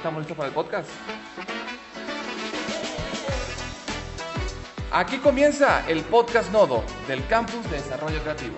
¿Estamos listos para el podcast? Aquí comienza el podcast Nodo del Campus de Desarrollo Creativo.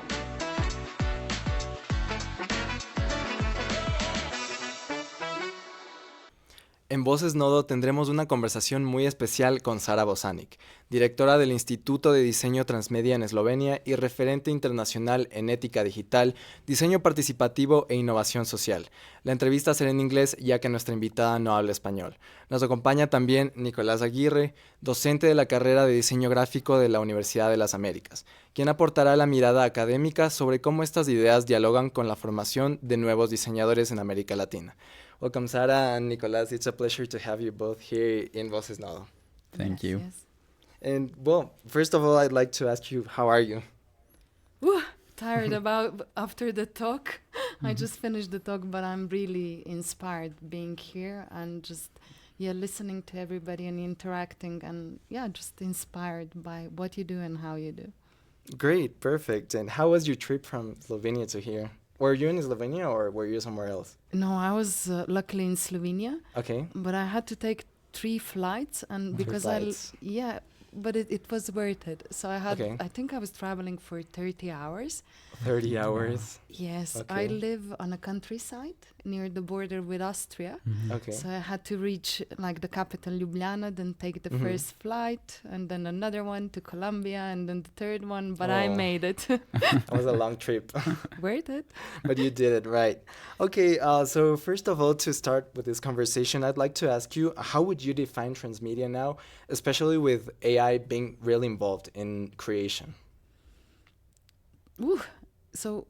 En Voces Nodo tendremos una conversación muy especial con Sara Božanić, directora del Instituto de Diseño Transmedia en Eslovenia y referente internacional en ética digital, diseño participativo e innovación social. La entrevista será en inglés ya que nuestra invitada no habla español. Nos acompaña también Nicolás Aguirre, docente de la carrera de diseño gráfico de la Universidad de las Américas, quien aportará la mirada académica sobre cómo estas ideas dialogan con la formación de nuevos diseñadores en América Latina. Welcome, Sara and Nicolás. It's a pleasure to have you both here in Voces Nodo. Thank you. Yes. And, well, first of all, I'd like to ask you, how are you? Tired after the talk. I just finished the talk, but I'm really inspired being here and just, listening to everybody and interacting and, just inspired by what you do and how you do. Great, perfect. And how was your trip from Slovenia to here? Were you in Slovenia or were you somewhere else? No, I was luckily in Slovenia. Okay. But I had to take 3 flights and because but it was worth it. So I think I was traveling for 30 hours. 30 hours? Yes, Okay. I live on a countryside near the border with Austria. Mm-hmm. Okay. So I had to reach the capital Ljubljana, then take the first flight and then another one to Colombia and then the third one, but I made it. That was a long trip. Worth it. But you did it right. Okay, so first of all, to start with this conversation, I'd like to ask you, how would you define transmedia now, especially with AI being really involved in creation? So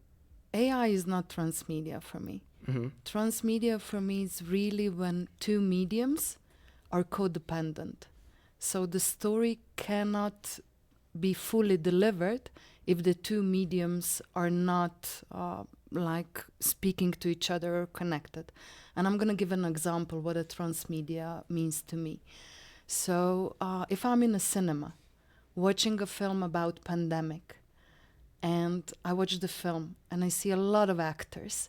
AI is not transmedia for me. Mm-hmm. Transmedia for me is really when 2 mediums are codependent. So the story cannot be fully delivered if the 2 mediums are not speaking to each other or connected. And I'm going to give an example what a transmedia means to me. So if I'm in a cinema watching a film about pandemic, and I watch the film and I see a lot of actors,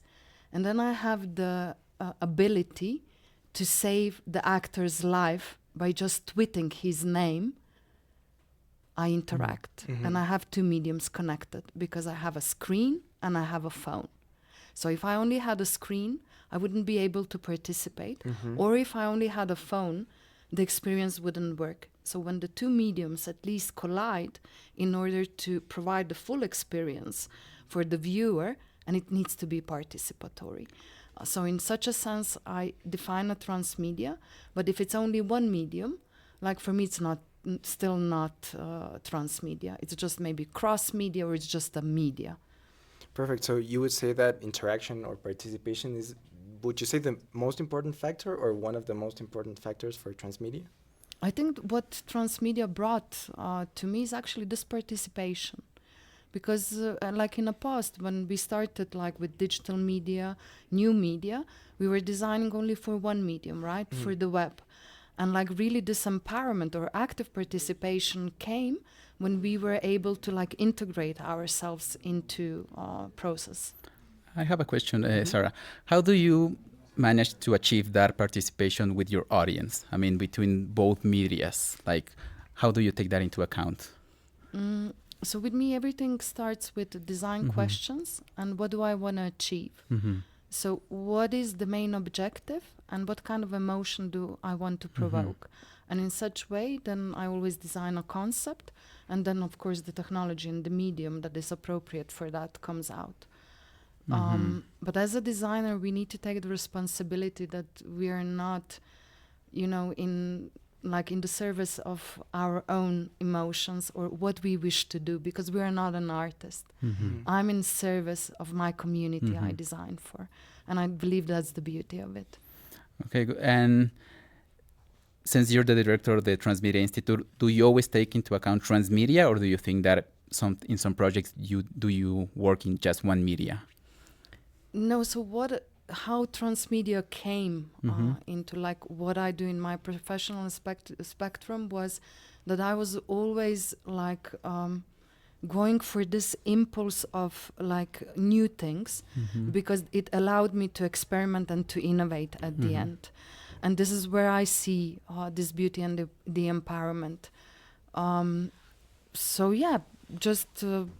and then I have the ability to save the actor's life by just tweeting his name, I interact. Mm-hmm. And I have 2 mediums connected because I have a screen and I have a phone. So if I only had a screen, I wouldn't be able to participate. Mm-hmm. Or if I only had a phone, the experience wouldn't work. So when the 2 mediums at least collide in order to provide the full experience for the viewer, and it needs to be participatory. So in such a sense, I define a transmedia, but if it's only 1 medium, like for me, it's still not transmedia. It's just maybe cross-media or it's just a media. Perfect. So you would say that interaction or participation is, would you say, the most important factor or one of the most important factors for transmedia? I think what transmedia brought to me is actually this participation. Because like in the past, when we started with digital media, new media, we were designing only for 1 medium, right? For the web. And really this empowerment or active participation came when we were able to integrate ourselves into process. I have a question, Sara. How do you manage to achieve that participation with your audience? I mean, between both medias, how do you take that into account? So with me, everything starts with design questions and what do I want to achieve? Mm-hmm. So what is the main objective and what kind of emotion do I want to provoke? And in such way, then I always design a concept and then, of course, the technology and the medium that is appropriate for that comes out. But as a designer, we need to take the responsibility that we are not, in the service of our own emotions or what we wish to do, because we are not an artist. Mm-hmm. I'm in service of my community I design for. And I believe that's the beauty of it. Okay, good. And since you're the director of the Transmedia Institute, do you always take into account transmedia, or do you think that in some projects you work in just 1 media? No, so how transmedia came into what I do in my professional spectrum was that I was always going for this impulse of new things because it allowed me to experiment and to innovate at the end. And this is where I see this beauty and the empowerment. So yeah, just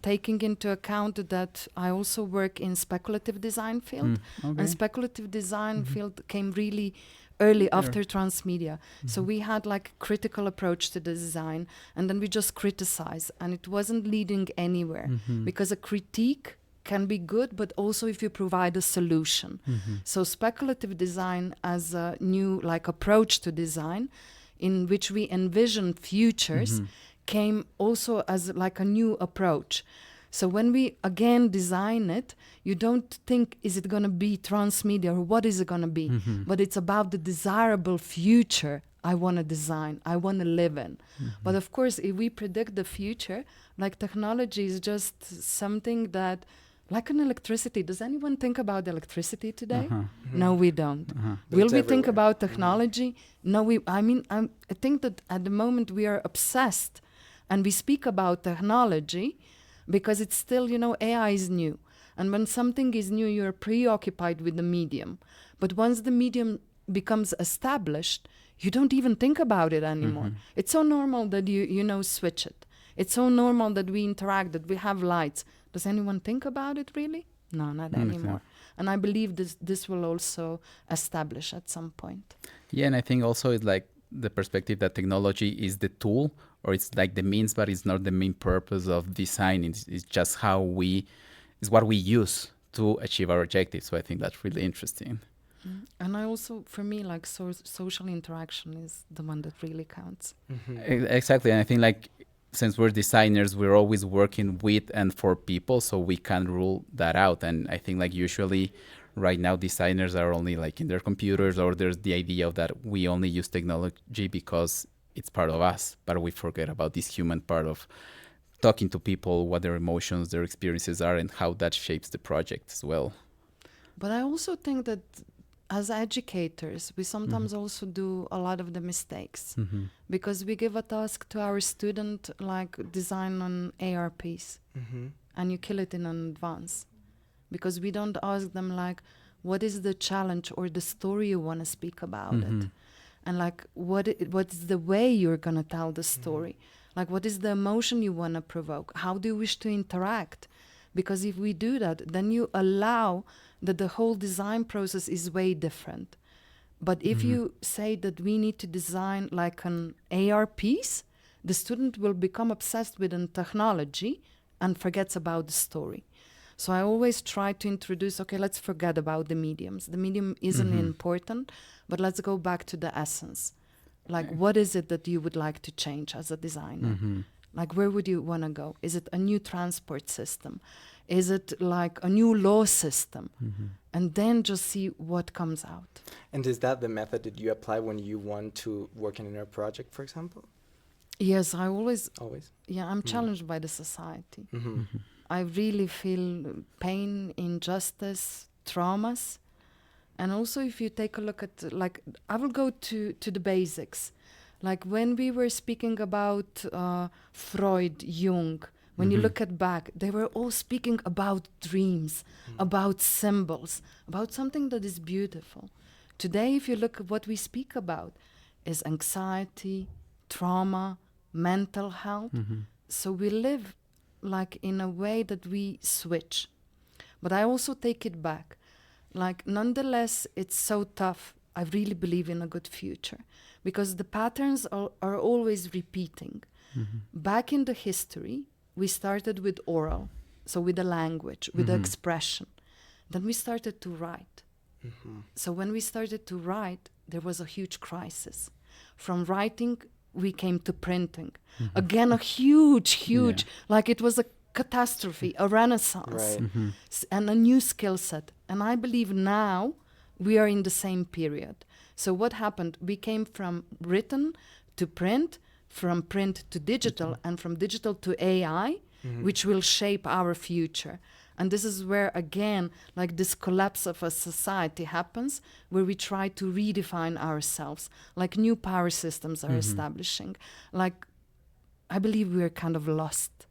taking into account that I also work in speculative design field, and speculative design field came really early after transmedia. So we had like a critical approach to the design, and then we just criticize, and it wasn't leading anywhere, because a critique can be good, but also if you provide a solution. So speculative design as a new like approach to design, in which we envision futures, came also as like a new approach. So when we again design it, you don't think, is it going to be transmedia or what is it going to be? But it's about the desirable future I want to design, I want to live in. But of course, if we predict the future, like technology is just something that, like an electricity. Does anyone think about electricity today? No, we don't. Will we think about technology? No, I think that at the moment we are obsessed and we speak about technology because it's still, AI is new. And when something is new, you're preoccupied with the medium. But once the medium becomes established, you don't even think about it anymore. It's so normal that you switch it. It's so normal that we interact, that we have lights. Does anyone think about it really? No, not anymore. And I believe this will also establish at some point. Yeah, and I think also it's like the perspective that technology is the tool, or it's like the means, but it's not the main purpose of design. It's just it's what we use to achieve our objectives. So I think that's really interesting. And I also, for me, like social interaction is the one that really counts. Exactly. And I think like, since we're designers, we're always working with and for people, so we can't rule that out. And I think like usually right now designers are only like in their computers, or there's the idea of that we only use technology because it's part of us, but we forget about this human part of talking to people, what their emotions, their experiences are, and how that shapes the project as well. But I also think that as educators, we sometimes also do a lot of the mistakes, because we give a task to our student, like design an AR piece, and you kill it in advance, because we don't ask them like, what is the challenge or the story you want to speak about it, and like what's the way you're gonna tell the story, like what is the emotion you want to provoke, how do you wish to interact? Because if we do that, then you allow that the whole design process is way different. But if you say that we need to design like an AR piece, the student will become obsessed with a technology and forgets about the story. So I always try to introduce, okay, let's forget about the mediums. The medium isn't important, but let's go back to the essence. Like, what is it that you would like to change as a designer? Like, where would you want to go? Is it a new transport system? Is it like a new law system? And then just see what comes out. And is that the method that you apply when you want to work in a project, for example? Yes, I always. Yeah, I'm challenged by the society. I really feel pain, injustice, traumas. And also if you take a look at, like, I will go to the basics. Like when we were speaking about Freud, Jung, when you look at back, they were all speaking about dreams, about symbols, about something that is beautiful. Today, if you look at what we speak about, is anxiety, trauma, mental health. So we live like in a way that we switch. But I also take it back. Like, nonetheless, it's so tough. I really believe in a good future, because the patterns are always repeating. Back in the history, we started with oral, so with the language, with the expression. Then we started to write. So when we started to write, there was a huge crisis. From writing, we came to printing. Again, a huge, like it was a catastrophe, a renaissance, and a new skill set. And I believe now we are in the same period. So what happened? We came from written to print, from print to digital, and from digital to AI, which will shape our future. And this is where, again, like this collapse of a society happens, where we try to redefine ourselves, like new power systems are establishing. Like, I believe we're kind of lost.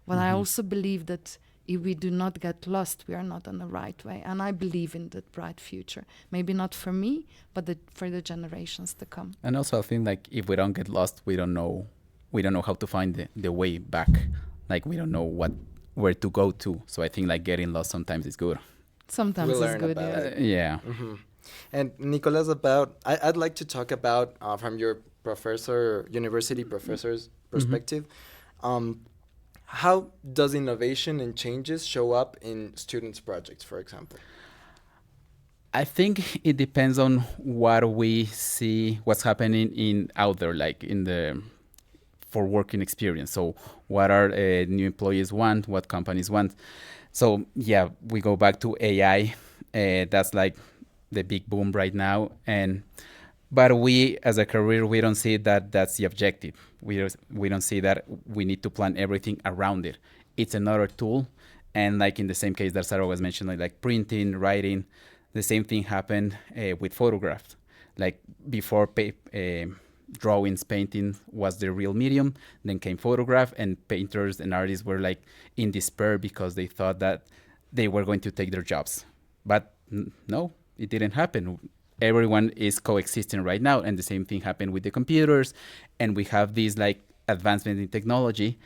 But I also believe that if we do not get lost, we are not on the right way. And I believe in that bright future. Maybe not for me, but for the generations to come. And also I think like if we don't get lost, we don't know how to find the way back. Like we don't know where to go to. So I think like getting lost sometimes is good. Sometimes it's good. Yeah. Mm-hmm. And Nicolas, I'd like to talk about from your university professor's perspective, how does innovation and changes show up in students' projects, for example? I think it depends on what we see, what's happening out there, like for working experience. So what are new employees want, what companies want. So yeah, we go back to AI. That's like the big boom right now. But we, as a career, we don't see that that's the objective. We don't see that we need to plan everything around it. It's another tool. And like in the same case that Sara was mentioning, like printing, writing, the same thing happened with photographs. Like before drawings, painting was the real medium, then came photograph, and painters and artists were like in despair because they thought that they were going to take their jobs. But no, it didn't happen. Everyone is coexisting right now, and the same thing happened with the computers, and we have these like advancement in technology,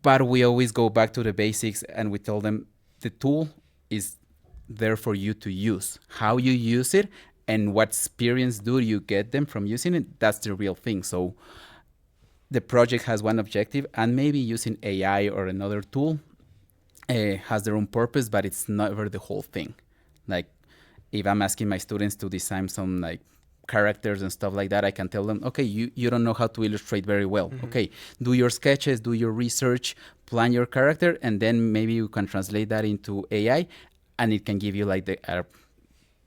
but we always go back to the basics and we tell them the tool is there for you to use. How you use it and what experience do you get them from using it, that's the real thing. So the project has one objective, and maybe using AI or another tool has their own purpose, but it's never the whole thing. Like if I'm asking my students to design some like characters and stuff like that, I can tell them, okay, you don't know how to illustrate very well. Mm-hmm. Okay, do your sketches, do your research, plan your character, and then maybe you can translate that into AI, and it can give you like the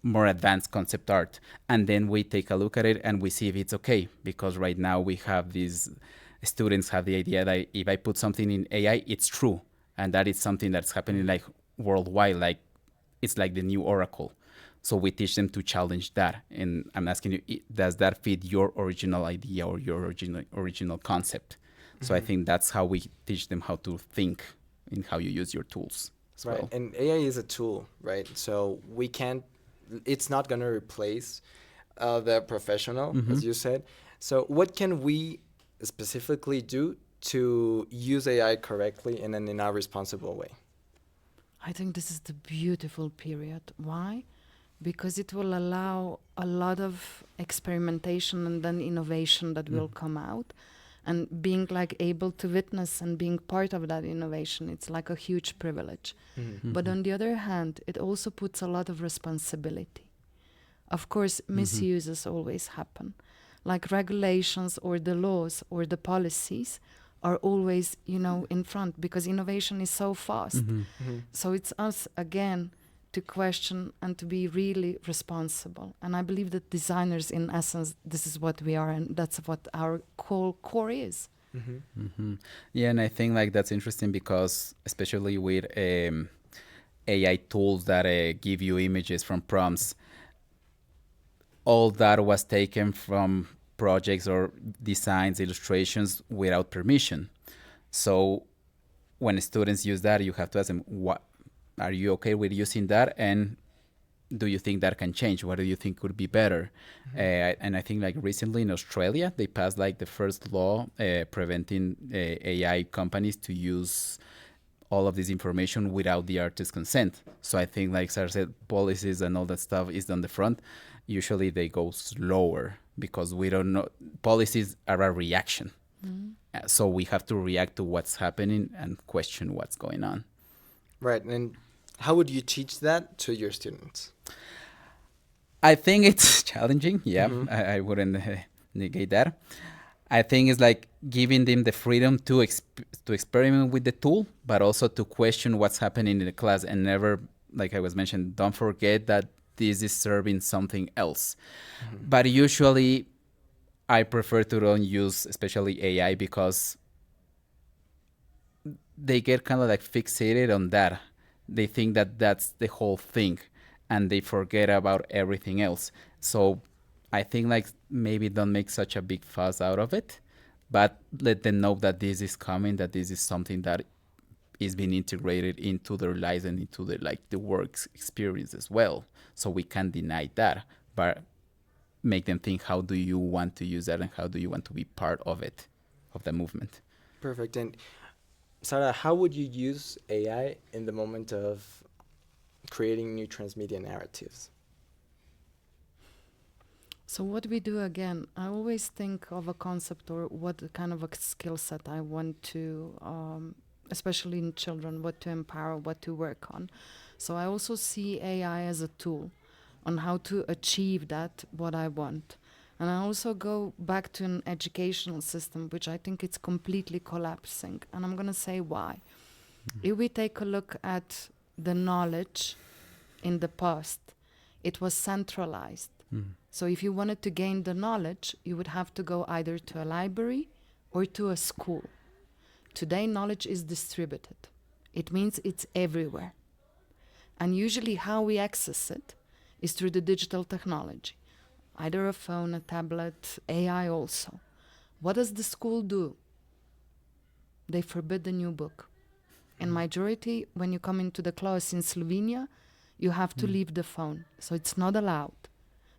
more advanced concept art. And then we take a look at it and we see if it's okay, because right now we have these students have the idea that if I put something in AI, it's true, and that is something that's happening like worldwide, like it's like the new Oracle. So we teach them to challenge that. And I'm asking you, does that fit your original idea or your original concept? Mm-hmm. So I think that's how we teach them how to think in how you use your tools as right. well. And AI is a tool, right? So it's not going to replace the professional, mm-hmm. as you said. So what can we specifically do to use AI correctly and in a responsible way? I think this is the beautiful period. Why? Because it will allow a lot of experimentation and then innovation that will come out. And being like able to witness and being part of that innovation, it's like a huge privilege. Mm-hmm. But on the other hand, it also puts a lot of responsibility. Of course, misuses always happen. Like regulations or the laws or the policies are always, in front, because innovation is so fast. Mm-hmm. Mm-hmm. So it's us, again, to question and to be really responsible. And I believe that designers, in essence, this is what we are, and that's what our core is. Mm-hmm. Mm-hmm. Yeah, and I think like that's interesting because especially with AI tools that give you images from prompts, all that was taken from projects or designs, illustrations without permission. So when students use that, you have to ask them, what are you okay with using that? And do you think that can change? What do you think could be better? Mm-hmm. And I think like recently in Australia, they passed like the first law preventing AI companies to use all of this information without the artist's consent. So I think like Sarah said, policies and all that stuff is on the front. Usually they go slower because we don't know. Policies are a reaction. Mm-hmm. So we have to react to what's happening and question what's going on. Right. And how would you teach that to your students? I think it's challenging. Yeah, mm-hmm. I wouldn't negate that. I think it's like giving them the freedom to experiment with the tool, but also to question what's happening in the class, and never, like I was mentioned, don't forget that this is serving something else. Mm-hmm. But usually I prefer to don't use especially AI because they get kind of like fixated on that. They think that that's the whole thing and they forget about everything else. So I think like maybe don't make such a big fuss out of it, but let them know that this is coming, that this is something that is being integrated into their lives and into the work experience as well. So we can't deny that, but make them think, how do you want to use that and how do you want to be part of it, of the movement? Perfect. And Sara, how would you use AI in the moment of creating new transmedia narratives? So what we do again, I always think of a concept or what kind of a skill set I want to, especially in children, what to empower, what to work on. So I also see AI as a tool on how to achieve that, what I want. And I also go back to an educational system, which I think it's completely collapsing. And I'm going to say why. If we take a look at the knowledge in the past, it was centralized. So if you wanted to gain the knowledge, you would have to go either to a library or to a school. Today, knowledge is distributed. It means it's everywhere. And usually how we access it is through the digital technology. Either a phone, a tablet, AI also. What does the school do? They forbid the new book. In majority, when you come into the class in Slovenia, you have to leave the phone. So it's not allowed.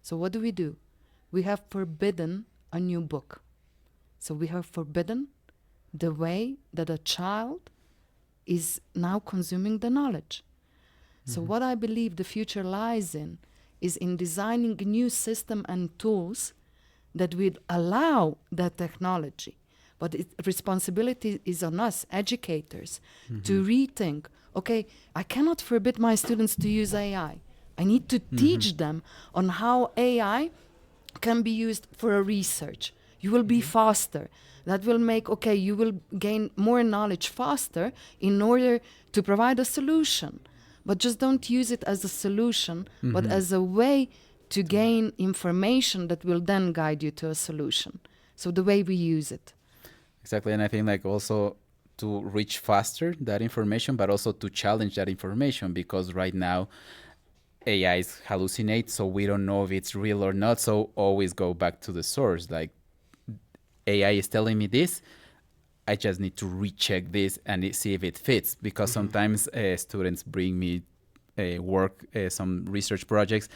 So what do? We have forbidden a new book. So we have forbidden the way that a child is now consuming the knowledge. So what I believe the future lies in is in designing a new system and tools that will allow that technology. But responsibility is on us, educators, to rethink, okay, I cannot forbid my students to use AI. I need to teach them on how AI can be used for a research. You will be faster. That will make, okay, you will gain more knowledge faster in order to provide a solution. But just don't use it as a solution, but as a way to gain information that will then guide you to a solution. So the way we use it. Exactly. And I think like also to reach faster that information, but also to challenge that information, because right now AIs hallucinate, so we don't know if it's real or not. So always go back to the source. Like AI is telling me this, I just need to recheck this and see if it fits, because sometimes students bring me some research projects,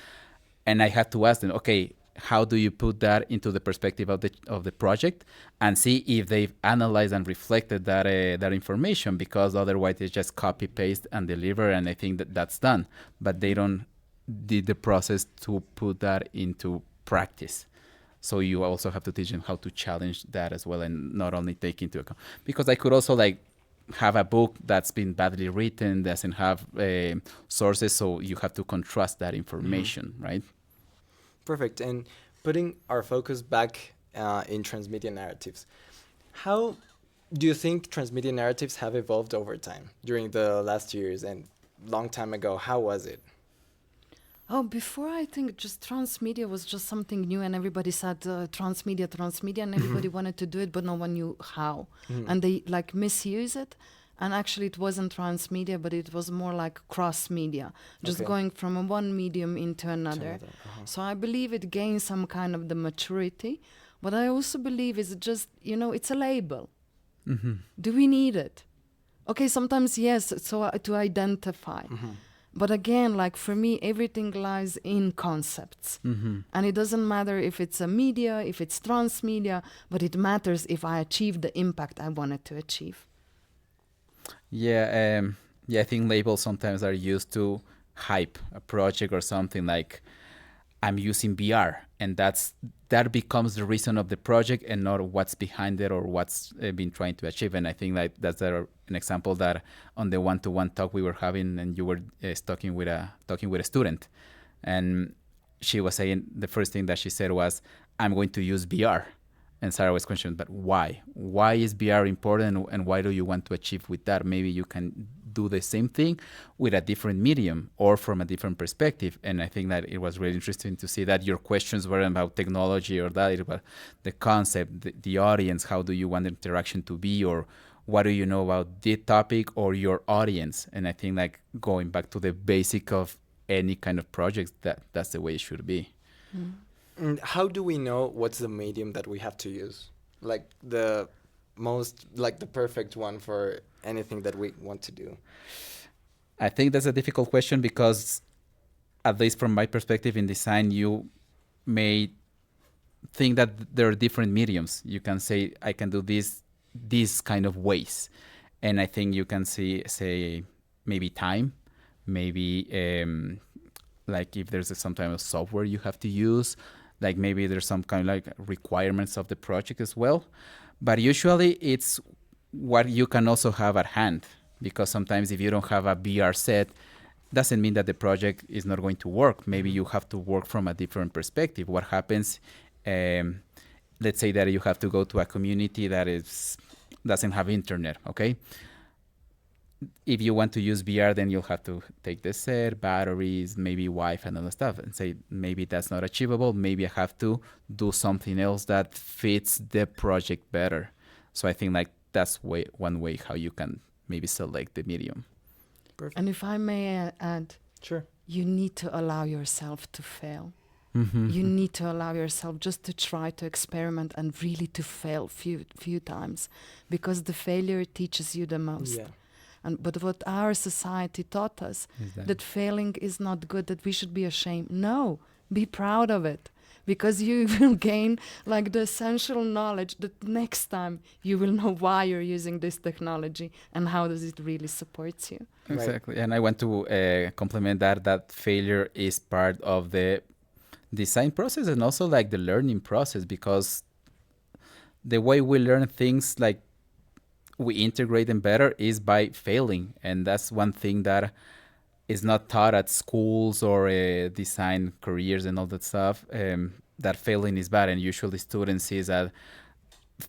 and I have to ask them, okay, how do you put that into the perspective of the project, and see if they've analyzed and reflected that information, because otherwise they just copy paste and deliver, and I think that's done, but they don't did the process to put that into practice. So you also have to teach them how to challenge that as well, and not only take into account, because I could also like have a book that's been badly written, doesn't have sources, so you have to contrast that information, right? Perfect. And putting our focus back in transmedia narratives, how do you think transmedia narratives have evolved over time during the last years and long time ago? How was it? Oh, before I think just transmedia was just something new, and everybody said transmedia, and everybody wanted to do it, but no one knew how. And they like misuse it. And actually it wasn't transmedia, but it was more like cross-media, just going from one medium into another. So I believe it gains some kind of the maturity. But I also believe it's just, it's a label. Do we need it? Okay, sometimes yes, so to identify. But again, like for me, everything lies in concepts. And it doesn't matter if it's a media, if it's transmedia, but it matters if I achieve the impact I wanted to achieve. Yeah, I think labels sometimes are used to hype a project or something, like I'm using VR, and that becomes the reason of the project and not what's behind it or what's been trying to achieve. And I think like that's an example that on the one-to-one talk we were having, and you were talking with a student, and she was saying the first thing that she said was, I'm going to use VR. And Sara was questioning, but why? Why is VR important, and why do you want to achieve with that? Maybe you can do the same thing with a different medium or from a different perspective. And I think that it was really interesting to see that your questions weren't about technology or that, it was the concept, the audience, how do you want the interaction to be, or what do you know about the topic or your audience? And I think like going back to the basic of any kind of project, that's the way it should be. And how do we know what's the medium that we have to use? Like most, like the perfect one for anything that we want to do? I think that's a difficult question because, at least from my perspective in design, you may think that there are different mediums. You can say, I can do these kind of ways. And I think you can say maybe time, maybe like if there's some kind of software you have to use, like maybe there's some kind of like requirements of the project as well. But usually it's what you can also have at hand, because sometimes if you don't have a VR set, doesn't mean that the project is not going to work. Maybe you have to work from a different perspective. What happens, let's say that you have to go to a community that doesn't have internet, okay? If you want to use VR, then you'll have to take the set, batteries, maybe Wi-Fi and other stuff, and say, maybe that's not achievable. Maybe I have to do something else that fits the project better. So I think like that's one way how you can maybe select the medium. Perfect. And if I may add, Sure. you need to allow yourself to fail. Mm-hmm. You need to allow yourself just to try to experiment and really to fail few times, because the failure teaches you the most. Yeah. But what our society taught us, that failing is not good, that we should be ashamed. No, be proud of it, because you will gain like the essential knowledge that next time you will know why you're using this technology and how does it really support you. Exactly. Right. And I want to complement that failure is part of the design process and also like the learning process, because the way we learn things, like we integrate them better, is by failing. And that's one thing that is not taught at schools or design careers and all that stuff, that failing is bad. And usually students see that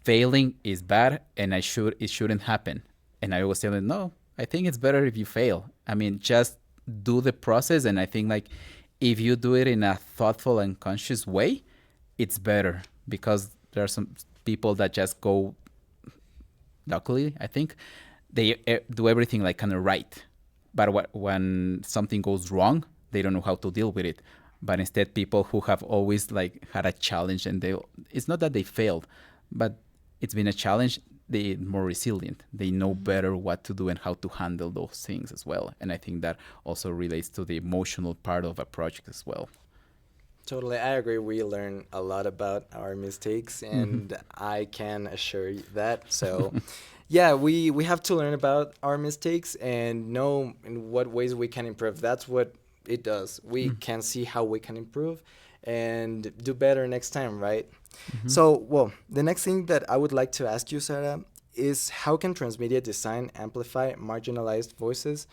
failing is bad and it shouldn't happen. And I always tell them, no, I think it's better if you fail. I mean, just do the process. And I think like if you do it in a thoughtful and conscious way, it's better, because there are some people that just go, luckily, I think, they do everything like kind of right. But when something goes wrong, they don't know how to deal with it. But instead, people who have always like had a challenge, and it's not that they failed, but it's been a challenge, they're more resilient. They know better what to do and how to handle those things as well. And I think that also relates to the emotional part of a project as well. Totally, I agree. We learn a lot about our mistakes, and I can assure you that. So, yeah, we have to learn about our mistakes and know in what ways we can improve. That's what it does. We can see how we can improve and do better next time, right? So, well, the next thing that I would like to ask you, Sara, is how can transmedia design amplify marginalized voices,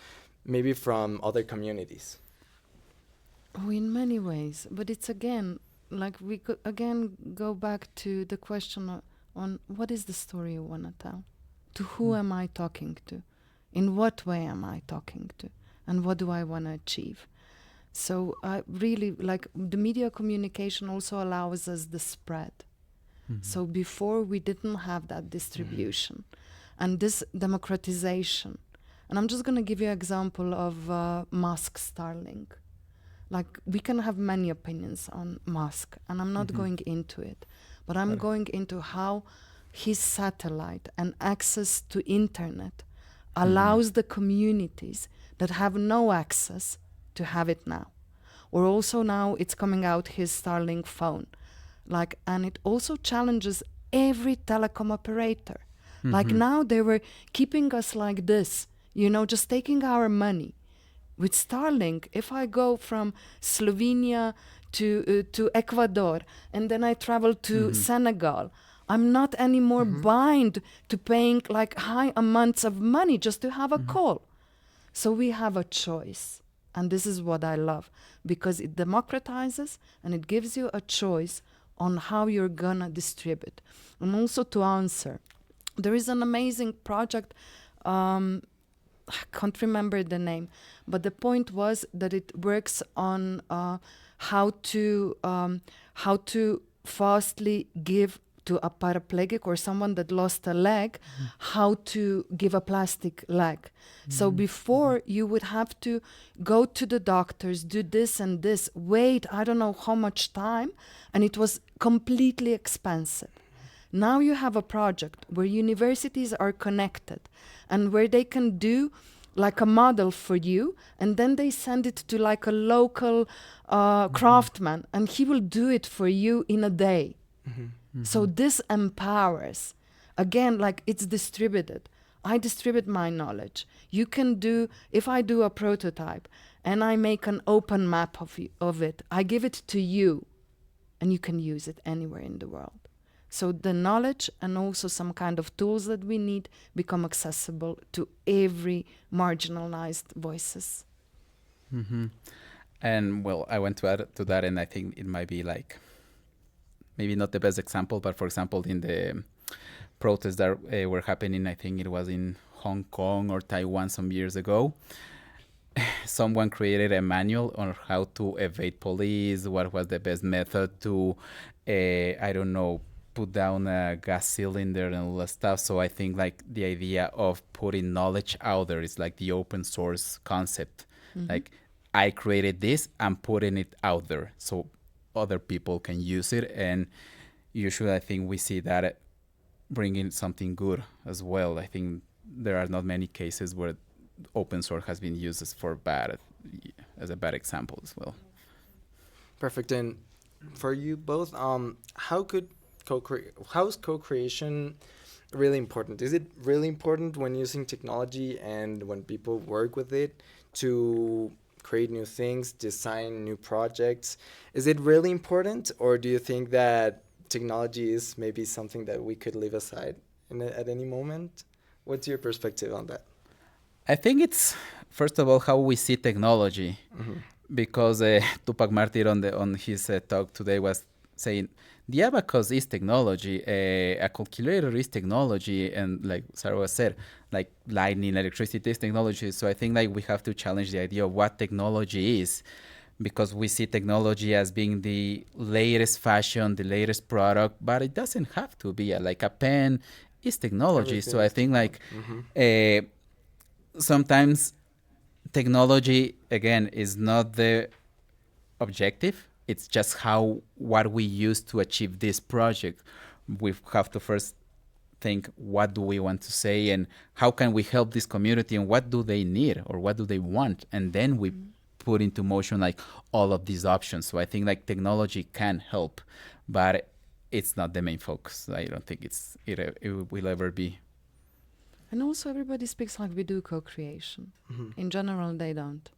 maybe from other communities? Oh, in many ways. But it's again, like we could again go back to the question on what is the story you want to tell? To who am I talking to? In what way am I talking to? And what do I want to achieve? So I really, like, the media communication also allows us the spread. So before we didn't have that distribution and this democratization. And I'm just going to give you an example of Musk Starlink. Like, we can have many opinions on Musk, and I'm not going into it, but I'm going into how his satellite and access to internet allows the communities that have no access to have it now. Or also now it's coming out his Starlink phone. Like, and it also challenges every telecom operator. Like now they were keeping us like this, you know, just taking our money. With Starlink, if I go from Slovenia to Ecuador and then I travel to Senegal, I'm not anymore bound to paying like high amounts of money just to have a call. So we have a choice. And this is what I love, because it democratizes and it gives you a choice on how you're gonna distribute. And also to answer, there is an amazing project, I can't remember the name, but the point was that it works on how to fastly give to a paraplegic or someone that lost a leg, how to give a plastic leg. So before you would have to go to the doctors, do this and this, wait, I don't know how much time, and it was completely expensive. Now you have a project where universities are connected and where they can do like a model for you, and then they send it to like a local craftsman, and he will do it for you in a day. So this empowers. Again, like it's distributed. I distribute my knowledge. You can do, if I do a prototype and I make an open map of it, I give it to you and you can use it anywhere in the world. So the knowledge and also some kind of tools that we need become accessible to every marginalized voices. And well, I want to add to that, and I think it might be like, maybe not the best example, but for example, in the protests that were happening, I think it was in Hong Kong or Taiwan some years ago, someone created a manual on how to evade police, what was the best method to, I don't know, put down a gas cylinder and all that stuff. So I think like the idea of putting knowledge out there is like the open source concept. Like I created this, I'm putting it out there so other people can use it. And usually I think we see that bringing something good as well. I think there are not many cases where open source has been used as a bad example as well. Perfect. And for you both, how is co-creation really important? Is it really important when using technology and when people work with it to create new things, design new projects? Is it really important, or do you think that technology is maybe something that we could leave aside at any moment? What's your perspective on that? I think it's, first of all, how we see technology. Because Tupac Martyr on his talk today was saying, the abacus is technology, a calculator is technology, and like Sara said, like lightning, electricity is technology. So I think like we have to challenge the idea of what technology is, because we see technology as being the latest fashion, the latest product, but it doesn't have to be. Like a pen is technology. So I think like sometimes technology, again, is not the objective. It's just what we use to achieve this project. We have to first think, what do we want to say, and how can we help this community, and what do they need or what do they want? And then we put into motion like all of these options. So I think like technology can help, but it's not the main focus. I don't think it will ever be. And also everybody speaks like we do co-creation. In general, they don't.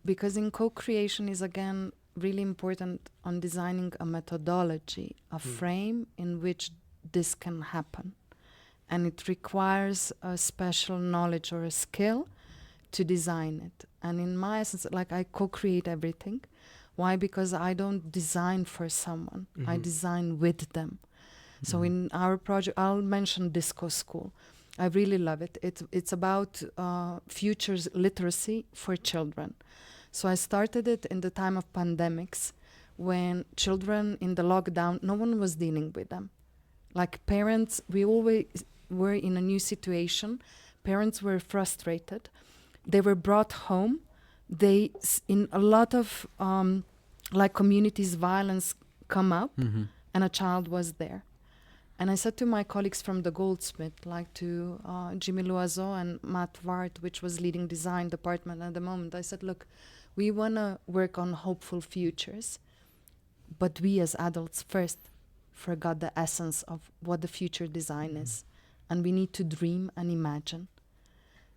Because in co-creation is again really important on designing a methodology, a frame in which this can happen. And it requires a special knowledge or a skill to design it. And in my essence, like I co-create everything. Why? Because I don't design for someone. I design with them. So in our project, I'll mention Disco School. I really love it. It's about futures literacy for children. So I started it in the time of pandemics, when children in the lockdown, no one was dealing with them. Like parents, we always were in a new situation. Parents were frustrated. They were brought home. In a lot of like communities, violence come up, and a child was there. And I said to my colleagues from the Goldsmith, like to Jimmy Loiseau and Matt Ward, which was leading design department at the moment, I said, look, we want to work on hopeful futures, but we as adults first forgot the essence of what the future design is. And we need to dream and imagine.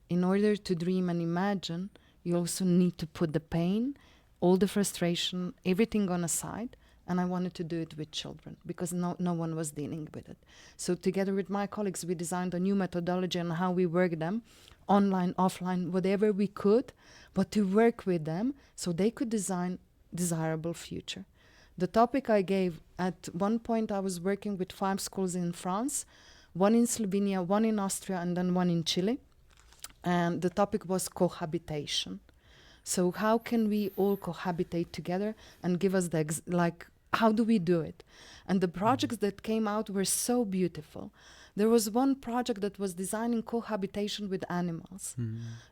In order to dream and imagine, you also need to put the pain, all the frustration, everything on a side. And I wanted to do it with children because no one was dealing with it. So together with my colleagues, we designed a new methodology on how we work them, online, offline, whatever we could, but to work with them so they could design desirable future. The topic I gave, at one point I was working with 5 schools in France, 1 in Slovenia, 1 in Austria, and then 1 in Chile. And the topic was cohabitation. So how can we all cohabitate together and give us how do we do it? And the projects that came out were so beautiful. There was one project that was designing cohabitation with animals.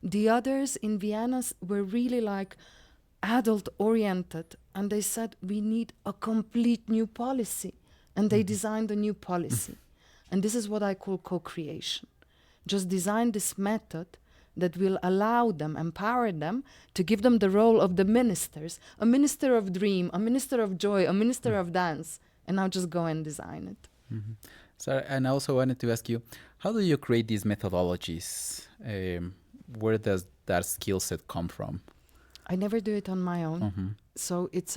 The others in Vienna were really like adult oriented, and they said we need a complete new policy and they designed a new policy. And this is what I call co-creation. Just design this method that will allow them, empower them, to give them the role of the ministers, a minister of dream, a minister of joy, a minister of dance, and now just go and design it. So, and I also wanted to ask you, how do you create these methodologies? Where does that skill set come from? I never do it on my own. So it's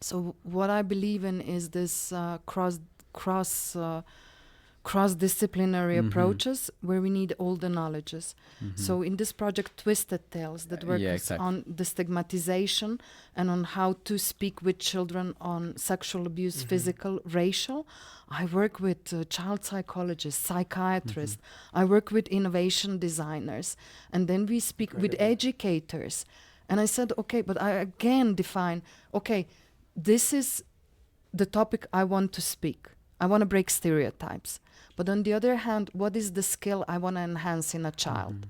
so what I believe in is this cross-disciplinary approaches where we need all the knowledges. So in this project, Twisted Tales, that works on the stigmatization and on how to speak with children on sexual abuse, physical, racial. I work with child psychologists, psychiatrists. I work with innovation designers. And then we speak with educators. And I said, okay, but I again define, okay, this is the topic I want to speak. I want to break stereotypes. But on the other hand, what is the skill I want to enhance in a child?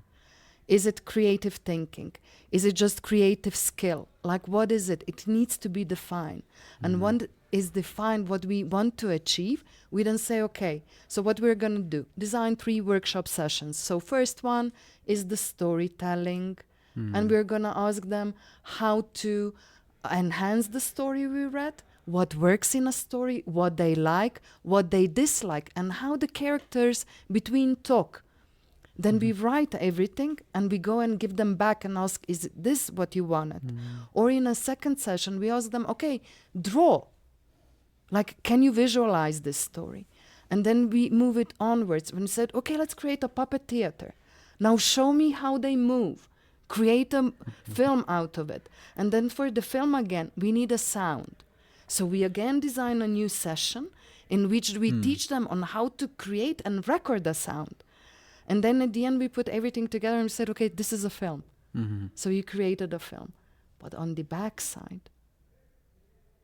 Is it creative thinking? Is it just creative skill? Like, what is it? It needs to be defined. And when is defined what we want to achieve, we then say, okay, so what we're going to do? Design 3 workshop sessions. So first one is the storytelling. And we're going to ask them how to enhance the story we read, what works in a story, what they like, what they dislike, and how the characters between talk. Then we write everything and we go and give them back and ask, is this what you wanted? Or in a second session, we ask them, okay, draw. Like, can you visualize this story? And then we move it onwards. When we said, okay, let's create a puppet theater. Now show me how they move. Create a film out of it. And then for the film again, we need a sound. So we again design a new session in which we teach them on how to create and record a sound. And then at the end, we put everything together and we said, okay, this is a film. So you created a film. But on the back side,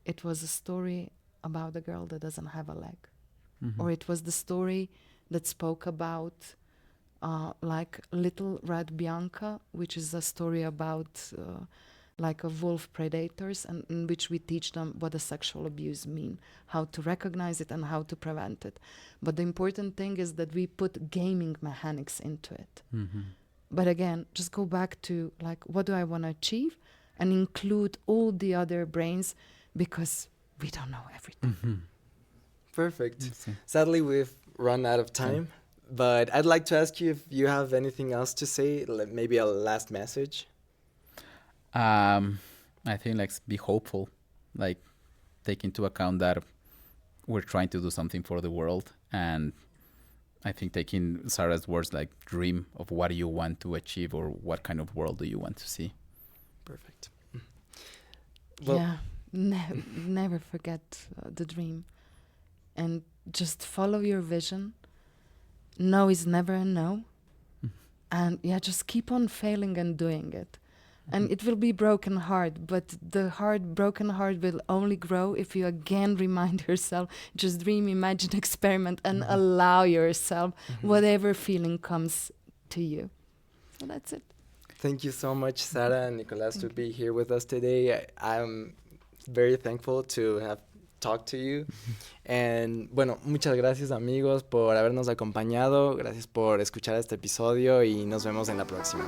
it was a story about a girl that doesn't have a leg. Or it was the story that spoke about like Little Red Bianca, which is a story about like a wolf predators, and in which we teach them what a sexual abuse mean, how to recognize it and how to prevent it. But the important thing is that we put gaming mechanics into it. But again, just go back to like, what do I want to achieve, and include all the other brains, because we don't know everything. Perfect. Sadly, we've run out of time, but I'd like to ask you if you have anything else to say, maybe a last message. I think like be hopeful, like take into account that we're trying to do something for the world, and I think taking Sara's words, like dream of what do you want to achieve, or what kind of world do you want to see. Perfect. Well, yeah, never forget the dream, and just follow your vision. No is never a no, and yeah, just keep on failing and doing it. And it will be broken heart, but the broken heart will only grow if you again remind yourself, just dream, imagine, experiment, and allow yourself whatever feeling comes to you. So that's it. Thank you so much, Sara and Nicolás, to be here with us today. I'm very thankful to have talked to you. And bueno, muchas gracias, amigos, por habernos acompañado. Gracias por escuchar este episodio y nos vemos en la próxima.